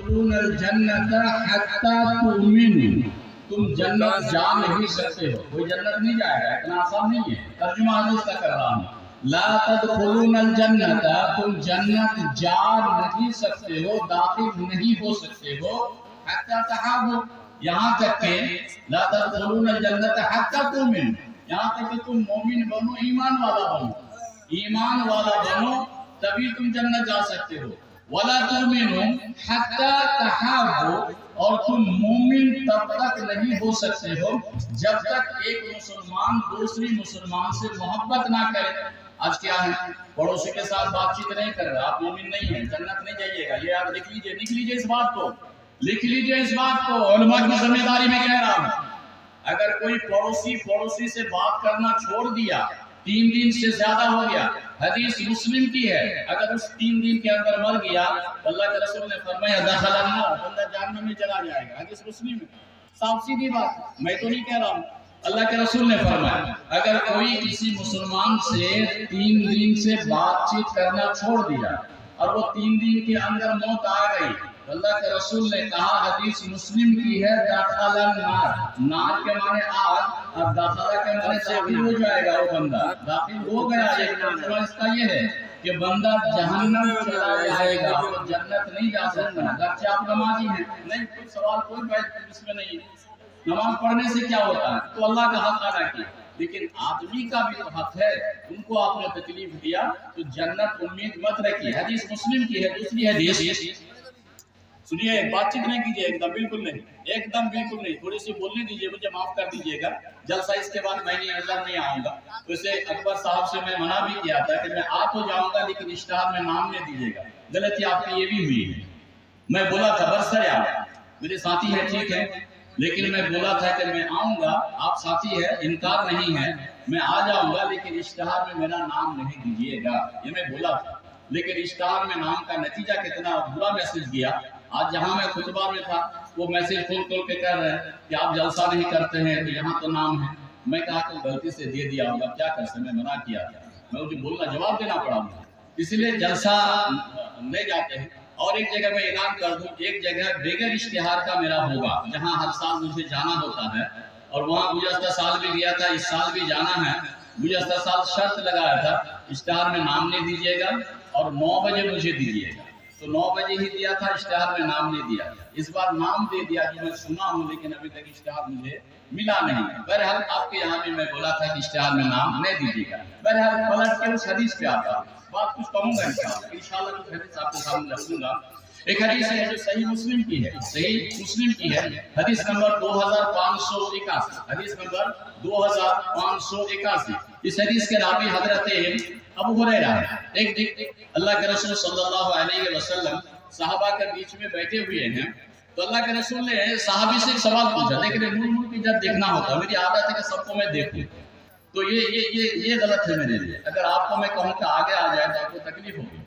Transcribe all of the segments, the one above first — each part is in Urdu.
تدخلون الجنت حتی تؤمنوا، تم جنت جا نہیں سکتے ہو، کوئی جنت نہیں جائے گا، اتنا آسان نہیں ہے، ترجمہ حدیث کا کر رہا ہوں۔ لا تدخلون الجنت، تم جنت جا نہیں سکتے ہو، داخل نہیں ہو سکتے ہو، حتی تحابوا، یہاں تک کہ لا تدخلون الجنت حتی تؤمنوا، یہاں تک کہ تم مومن بنو، ایمان والا بنو، ایمان والا بنو تبھی تم جنت جا سکتے ہو۔ وَلَا تُؤْمِنُوا حَتَّى تَحَابُّوا، اور تم مومن تب تک نہیں ہو سکتے ہو جب تک ایک مسلمان دوسری مسلمان سے محبت نہ کرے۔ آج کیا ہے، پڑوسی کے ساتھ بات چیت نہیں کر رہا، آپ مومن نہیں ہیں، جنت نہیں جائیے گا، یہ آپ لکھ لیجئے اس بات کو، لکھ لیجئے اس بات کو، علماء کی ذمہ داری میں کہہ رہا ہوں۔ اگر کوئی پڑوسی سے بات کرنا چھوڑ دیا، 3 دن سے زیادہ ہو گیا، حدیث مسلم کی ہے، اگر اس 3 دن کے اندر مر گیا تو اللہ کے رسول نے فرمایا دخل النار، بندہ جہنم میں چلا جائے گا، حدیث مسلم ہے، صاف سیدھی بات، میں تو نہیں کہہ رہا ہوں، اللہ کے رسول نے فرمایا اگر کوئی کسی مسلمان سے 3 دن سے بات چیت کرنا چھوڑ دیا اور وہ 3 دن کے اندر موت آ گئی، اللہ کے رسول نے کہا، حدیث مسلم کی ہے، داخل النار، نار کے معنی آگ، اب داخلہ کے معنی داخل ہو جائے گا، وہ بندہ داخل ہو گیا، ایک ترجمہ اس کا یہ ہے کہ بندہ جہنم چلا جائے گا، وہ جنت نہیں جا سکتا۔ اگرچہ آپ نمازی ہیں، نہیں کوئی سوال کوئی بحث اس میں نہیں ہے، نماز پڑھنے سے کیا ہوتا ہے، تو اللہ کا حق ادا کیا، لیکن آدمی کا بھی تو حق ہے، ان کو آپ نے تکلیف دیا تو جنت امید مت رکھیے۔ حدیث مسلم کی ہے، دوسری حدیث سنیے، بات چیت نہیں کیجیے، ایک دم بالکل نہیں، ایک دم بالکل نہیں، تھوڑی سی بولنے دیجیے، مجھے معاف کر دیجیے گا، جلسہ اس کے بعد میں نہیں آؤں گا۔ ویسے اکبر صاحب سے میں منع بھی کیا تھا کہ میں آ تو جاؤں گا لیکن اشتہار میں نام نہیں دیجیے گا، غلطی آپ کی یہ بھی ہوئی ہے۔ میں بولا تھا برسر میرے ساتھی ہے، ٹھیک ہے، لیکن میں بولا تھا کہ میں آؤں گا، آپ ساتھی ہے، انکار نہیں ہے، میں آ جاؤں گا لیکن اشتہار میں میرا نام نہیں دیجیے گا، یہ میں بولا تھا، لیکن اشتہار میں نام کا نتیجہ کتنا برا میسج دیا۔ آج جہاں میں خطبہ میں تھا وہ میسج کھول کے کہہ رہے ہیں کہ آپ جلسہ نہیں کرتے ہیں تو یہاں تو نام ہے، میں کہا کہ غلطی سے دے دیا ہوگا، کیا کر سکتے، میں منع کیا تھا، میں مجھے بولنا جواب دینا پڑا مجھے، اس لیے جلسہ لے جاتے ہیں۔ اور ایک جگہ میں اعلان کر دوں، ایک جگہ بغیر اشتہار کا میرا ہوگا جہاں ہر سال مجھے جانا ہوتا ہے، اور وہاں گزشتہ سال بھی گیا تھا، اس سال بھی جانا ہے۔ گزشتہ سال شرط لگایا تھا اشتہار میں نام نہیں دیجیے گا اور 9 بجے مجھے دیجیے گا، تو 9 بجے ہی دیا تھا، اشتہار میں نام نہیں دیا، اس بار نام دے دیا جو میں سنا ہوں، لیکن ابھی تک اشتہار مجھے ملا نہیں۔ بہرحال آپ کے یہاں بھی میں بولا تھا کہ اشتہار میں نام نہیں دیجیے گا۔ بہرحال پلٹ کے اس حدیث پہ آتا بات کچھ کہوں گا انشاءاللہ کچھ حدیث آپ کے سامنے رکھوں گا۔ ایک حدیث ہے جو صحیح مسلم کی ہے، صحیح مسلم کی ہے، حدیث نمبر 2581، حدیث نمبر 2581۔ اس حدیث کے راوی حضرت ابو ہریرہ ہے۔ ایک اللہ کے رسول صلی اللہ علیہ وسلم صحابہ کے بیچ میں بیٹھے ہوئے ہیں، تو اللہ کے رسول نے صحابی سے ایک سوال پوچھا، لیکن مول کی جب دیکھنا ہوتا، میری عادت ہے کہ سب کو میں دیکھوں، تو یہ غلط ہے میرے لیے، اگر آپ کو میں کہوں کہ آگے آ جائے تو آپ کو تکلیف ہوگی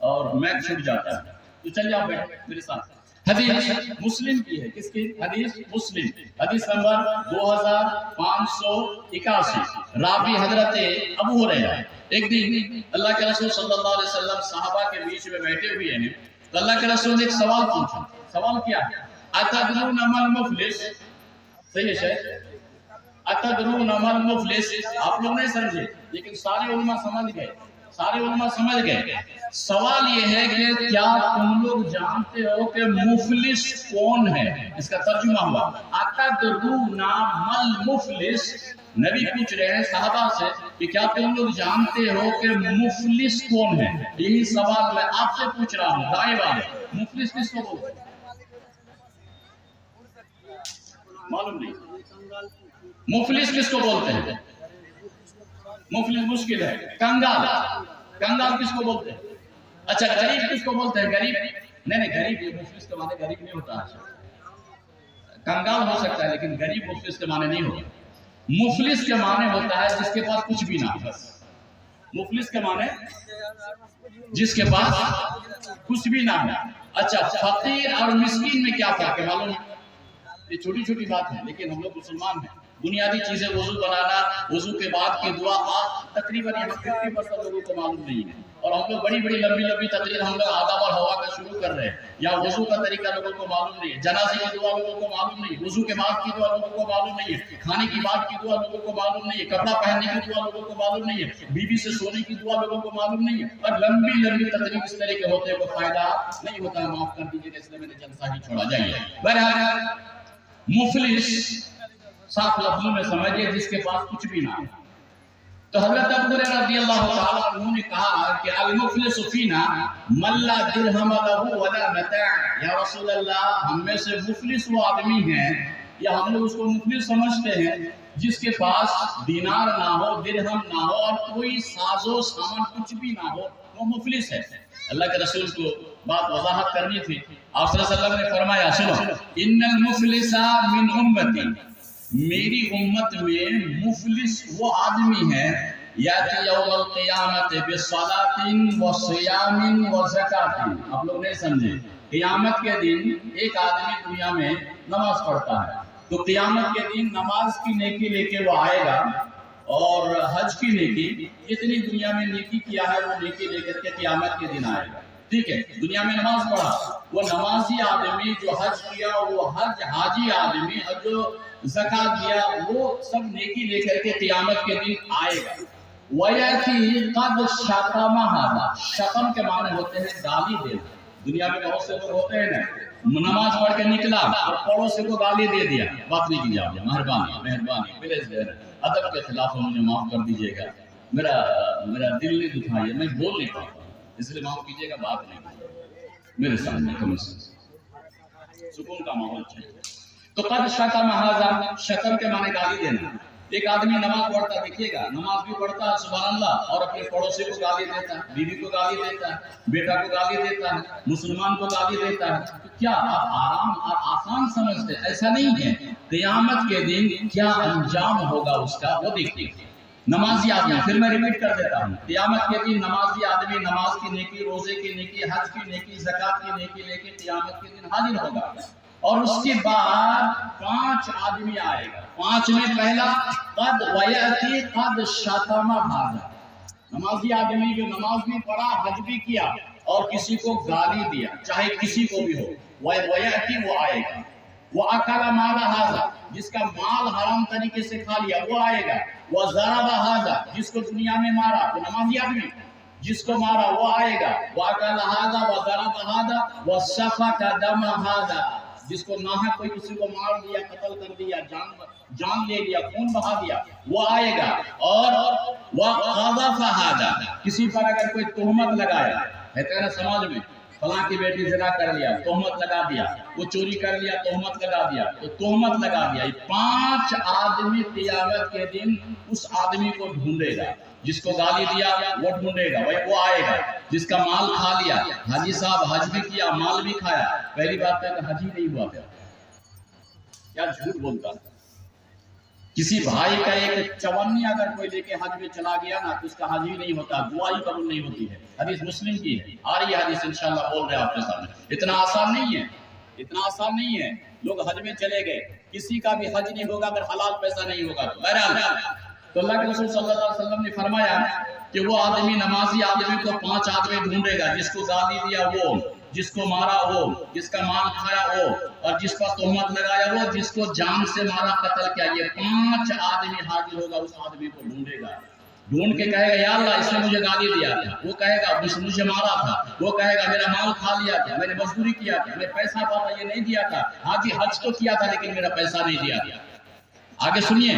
اور میں چھوٹ جاتا ہے، تو چلیے آپ بیٹھے میرے ساتھ۔ حدیث مسلم کی ہے، کس کی حدیث؟ مسلم، حدیث نمبر 2581، راوی حضرت ابو ہریرہ۔ ایک دن اللہ کے رسول صلی اللہ علیہ وسلم صحابہ کے بیچ میں بیٹھے ہوئے ہیں، تو اللہ کے رسول نے ایک سوال پوچھا، سوال کیا ہے؟ اتدرون ما المفلس، صحیح ہے، اتدرون ما المفلس، آپ لوگ نہیں سمجھے لیکن سارے علماء سمجھ گئے، سارے علماء سمجھ گئے۔ سوال یہ ہے کہ کیا تم لوگ جانتے ہو کہ مفلس کون ہے؟ اس کا ترجمہ ہوا اتدرون ما المفلس، نبی پوچھ رہے ہیں صحابہ سے کہ کیا تم لوگ جانتے ہو کہ مفلس کون ہے؟ یہی سوال میں آپ سے پوچھ رہا ہوں، دائیں بائیں، مفلس کس کو بولتے ہیں؟ معلوم نہیں، مفلس کس کو بولتے ہیں؟ مفلس مشکل ہے، کنگال، کنگال کس کو بولتے ہیں؟ اچھا غریب کس کو بولتے ہیں؟ غریب نہیں، غریب یہ مفلس کے معنی غریب نہیں ہوتا ہے، کنگال ہو سکتا ہے لیکن غریب مفلس کے معنی نہیں ہوتا۔ مفلس کے معنی ہوتا ہے جس کے پاس کچھ بھی نہ ہو، مفلس کے معنی جس کے پاس کچھ بھی نہ ہو۔ اچھا فقیر اور مسکین میں کیا فرق ہے معلوم ہے؟ یہ چھوٹی چھوٹی بات ہے لیکن ہم لوگ مسلمان ہیں، بنیادی چیزیں وضو بنانا، وضو کے بعد کی دعا تقریباً یہاں 50% لوگوں کو معلوم نہیں ہے، اور ہم لوگ بڑی بڑی لمبی لمبی تقریر ہم لوگ آداب اور ہوا کا شروع کر رہے ہیں، یا وضو کا طریقہ لوگوں کو معلوم نہیں ہے، جنازے کی دعا لوگوں کو معلوم نہیں ہے، وضو کے بعد کی دعا لوگوں کو معلوم نہیں ہے، کھانے کی بعد کی دعا لوگوں کو معلوم نہیں ہے، کپڑا پہننے کی دعا لوگوں کو معلوم نہیں ہے، بیوی سے سونے کی دعا لوگوں کو معلوم نہیں ہے، اور لمبی لمبی تقریر اس طرح کے ہوتے ہیں کوئی فائدہ نہیں ہوتا ہے، معاف کر دیجیے اس لیے میں نے جلسہ ہی چھوڑا جائیے۔ بہرحال مفلس صاف لفظوں میں سمجھیے جس کے پاس کچھ بھی نہ ہو۔ تو حضرت ابو ہریرہ رضی اللہ تعالیٰ عنہ نے کہا کہ المفلس فینا من لا درہم لہ ولا متاع، یا رسول اللہ ہم میں سے مفلس وہ آدمی ہیں، یا ہم لوگ اس کو مفلس سمجھتے ہیں جس کے پاس دینار نہ ہو، درہم نہ ہو، اور کوئی ساز و سامان کچھ بھی نہ ہو، وہ مفلس ہے۔ اللہ کے رسول کو بات وضاحت کرنی تھی، آپ صلی اللہ علیہ وسلم نے فرمایا سنو، ان المفلس من امتی، میری امت میں مفلس وہ آدمی ہے یاتی یوم القیامت بصلاۃ وصیام وزکات۔ آپ لوگ نہیں سمجھے، قیامت کے دن ایک آدمی دنیا میں نماز پڑھتا ہے، تو قیامت کے دن نماز کی نیکی لے کے وہ آئے گا، اور حج کی نیکی، جتنی دنیا میں نیکی کیا ہے وہ نیکی لے کر کے قیامت کے دن آئے گا۔ ٹھیک ہے، دنیا میں نماز پڑھا، وہ نمازی آدمی جو حج کیا، وہ حاجی آدمی جو زکات دیا، وہ سب نیکی لے کر کے قیامت کے دن آئے گا۔ وَيَأْتِي قَدْ شَتَمَ هَذَا، شتم کے معنی ہوتے ہیں گالی دینا۔ دنیا میں بہت سے لوگ ہوتے ہیں نا، نماز پڑھ کے نکلا اور پڑوسی کو گالی دے دیا، بات نہیں کی جائے، مہربانی مہربانی پلیز ادب کے خلاف مجھے معاف کر دیجیے گا، میرا دل نہیں دکھائیے، میں بول نہیں پاتا، اس لیے معاف کیجیے گا، بات نہیں میرے سامنے کم سے کم سکون کا ماحول چاہیے۔ تو قد شتم ھذا، شتم کے معنی گالی دینا۔ ایک آدمی نماز پڑھتا، دیکھیے گا نماز بھی پڑھتا ہے سبحان اللہ، اور اپنے پڑوسی کو گالی دیتا ہے، بیوی کو گالی دیتا ہے، بیٹا کو گالی دیتا ہے، مسلمان کو گالی دیتا ہے، تو کیا آپ آرام اور آسان سمجھتے ہیں؟ ایسا نہیں ہے، قیامت کے دن کیا انجام ہوگا اس کا وہ دیکھیے۔ نمازی آدمی، پھر میں ریپیٹ کر دیتا ہوں، قیامت کے دن نمازی آدمی نماز کی نیکی، روزے کی نیکی، حج کی نیکی، زکات کی نیکی لے کے قیامت کے دن حاضر ہوگا، اور اس کے بعد 5 آدمی آئے گا۔ 5 میں پہلا قد ویأتی قد شتم ھذا، نمازی آدمی جو نماز بھی پڑھا، حج بھی کیا، اور کسی کو گالی دیا، چاہے کسی کو بھی ہو، ویأتی وہ آئے گا۔ وَأَكَلَ مَالَ ھذا، جس کا مال حرام طریقے سے کھا لیا وہ آئے گا۔ وَضَرَبَ ھذا، جس کو دنیا میں مارا، تو نمازی آدمی جس کو مارا وہ آئے گا۔ وَأَكَلَ ھذا وَضَرَبَ ھذا وَسَفَكَ دَمَ ھذا، جس کو ناحق کوئی کسی کو مار دیا، قتل کر دیا، جان لے لیا، خون بہا دیا، وہ آئے گا۔ اور وَقَذَفَ ھذا، کسی پر اگر کوئی تہمت لگایا ہے تیرا سماج میں، فلاں کی بیٹی زنا کر لیا، تہمت لگا دیا، وہ چوری کر لیا، تہمت لگا دیا، تو تہمت لگا دیا، یہ 5 آدمی قیامت کے دن اس آدمی کو ڈھونڈے گا، جس کو گالی دیا وہ ڈھونڈے گا، وہ آئے گا، جس کا مال کھا لیا، حاجی صاحب حج بھی کیا، مال بھی کھایا، پہلی بات ہے کہ حج ہی نہیں ہوا کیا جھوٹ بولتا ہے۔ کسی بھائی کا ایک چونی اگر کوئی لے کے حج میں چلا گیا نا، تو اس کا حج ہی نہیں ہوتا، دعا ہی قبول نہیں ہوتی ہے۔ حدیث مسلم کی ہے، آ رہی ہے حدیث، انشاءاللہ بول رہے ہیں آپ کے سامنے۔ اتنا آسان نہیں ہے، اتنا آسان نہیں ہے، لوگ حج میں چلے گئے، کسی کا بھی حج نہیں ہوگا اگر حلال پیسہ نہیں ہوگا تو۔ بہرحال تو اللہ کے رسول صلی اللہ علیہ وسلم نے فرمایا کہ وہ آدمی، نمازی آدمی کو 5 آدمی ڈھونڈے گا، جس کو گالی دیا وہ، جس کو مارا وہ، جس کا مال کھایا وہ، اور جس پر تہمت لگایا وہ، جس کو جان سے مارا، قتل کیا، یہ 5 آدمی حاضر ہوگا، اس آدمی کو ڈھونڈے گا، ڈھونڈ کے کہے گا یا اللہ اس نے مجھے گالی دیا تھا، وہ کہے گا مجھے مارا تھا، وہ کہے گا میرا مال کھا لیا تھا، میں نے مزدوری کیا تھا، میں پیسہ پاتا یہ نہیں دیا تھا، حاجی حج تو کیا تھا لیکن میرا پیسہ نہیں دیا تھا۔ آگے سنیے،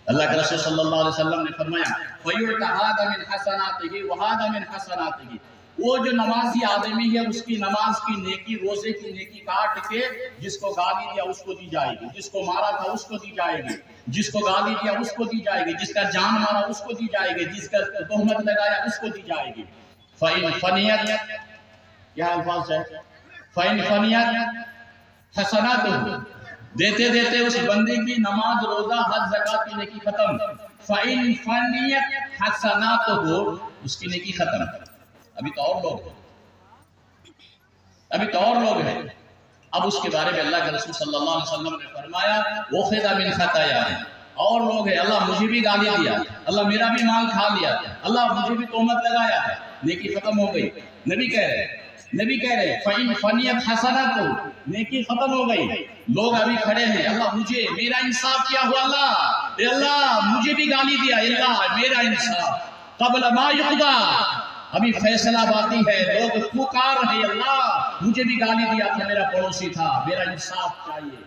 اللہ کے رسول صلی اللہ علیہ وسلم نے فرمایا فَيُعْتَ هَذَا مِنْ حَسَنَاتِهِ وَهَذَا مِنْ حَسَنَاتِهِ، وہ جو نمازی آدمی ہے اس کی نماز کی نیکی، روزے کی نیکی کاٹ کے جس کو گالی دیا اس کو دی جائے گی، جس کو مارا تھا اس کو دی جائے گی، جس کو گالی دیا اس کو دی جائے گی، جس کا جان مارا اس کو دی جائے گی، جس کا تہمت لگایا اس کو دی جائے گی۔ فَإِنْ فَنِيَتْ، کیا الفاظ ہے، فَإِنْ فَنِيَتْ حَسَنَاتُهُ، دیتے دیتے اس بندے کی نماز، روزہ، حج، زکات کی نیکی ختم۔ فَإِنْ فَنِيَتْ حَسَنَاتُهُ، اس کی نیکی ختم۔ ابھی تو اور لوگ ہیں، اب اس کے بارے میں اللہ کے رسول صلی اللہ علیہ وسلم نے فرمایا وَخِذَ مِنْ خَطَايَاهِمْ، اور لوگ ہیں اللہ مجھے بھی گالی دیا، اللہ میرا بھی مال کھا لیا، اللہ مجھے بھی تہمت لگایا ہے، نیکی ختم ہو گئی۔ نبی کہہ رہے فَإِنْ فَنِيَتْ حَسَنَاتُ، نیکی ختم ہو گئی۔ لوگ ابھی کھڑے ہیں اللہ مجھے میرا انصاف کیا ہوا، اللہ اے اللہ مجھے بھی گالی دیا، اے اللہ میرا انصاف قبل ما یقضا، ابھی فیصلہ باقی ہے، لوگ پکار رہے اللہ مجھے بھی گالی دیا تھا، میرا پڑوسی تھا، میرا انصاف چاہیے۔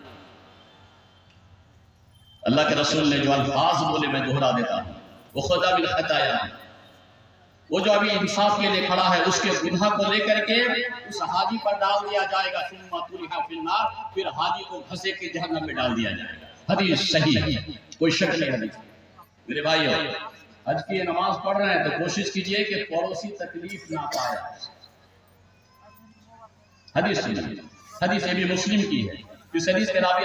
اللہ کے رسول نے جو الفاظ بولے میں دہرا دیتا ہوں، وَخَذَ بِالْخَطَايَا، وہ جو ابھی انصاف کے لیے کھڑا ہے اس کے گناہ کو لے کر کے اس حاجی پر ڈال دیا جائے گا، ثُمَّ طُرِحَ فِي النَّارِ، پھر حاجی کو گھسے کے جہنم میں ڈال دیا جائے گا۔ حدیث صحیح ہے، کوئی شک نہیں حدیث۔ میرے بھائیو، حج کی نماز پڑھ رہے ہیں تو کوشش کیجئے کہ پڑوسی تکلیف نہ پائے۔ حدیث سنیے، حدیث ابی مسلم کی ہے، اس حدیث کے راوی